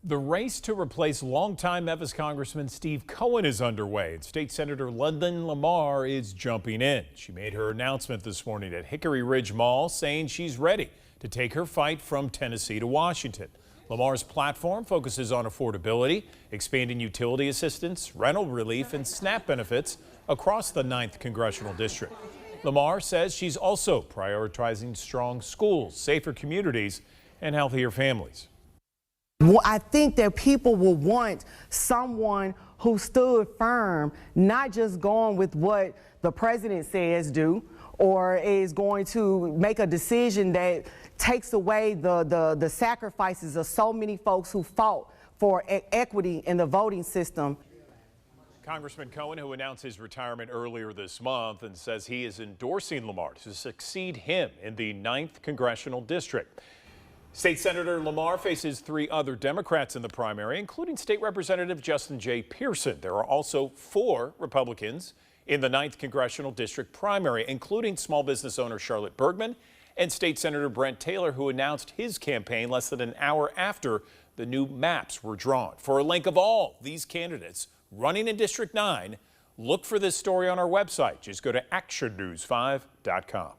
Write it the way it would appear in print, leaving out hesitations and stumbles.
The race to replace longtime Memphis Congressman Steve Cohen is underway, and State Senator London Lamar is jumping in. She made her announcement this morning at Hickory Ridge Mall, saying she's ready to take her fight from Tennessee to Washington. Lamar's platform focuses on affordability, expanding utility assistance, rental relief, and SNAP benefits across the 9th Congressional District. Lamar says she's also prioritizing strong schools, safer communities, and healthier families. I think that people will want someone who stood firm, not just going with what the president says do, or is going to make a decision that takes away the sacrifices of so many folks who fought for equity in the voting system. Congressman Cohen, who announced his retirement earlier this month and says he is endorsing Lamar to succeed him in the 9th Congressional District. State Senator Lamar faces 3 other Democrats in the primary, including State Representative Justin J. Pearson. There are also 4 Republicans in the 9th Congressional District primary, including small business owner Charlotte Bergman and State Senator Brent Taylor, who announced his campaign less than an hour after the new maps were drawn. For a link of all these candidates running in District 9, look for this story on our website. Just go to actionnews5.com.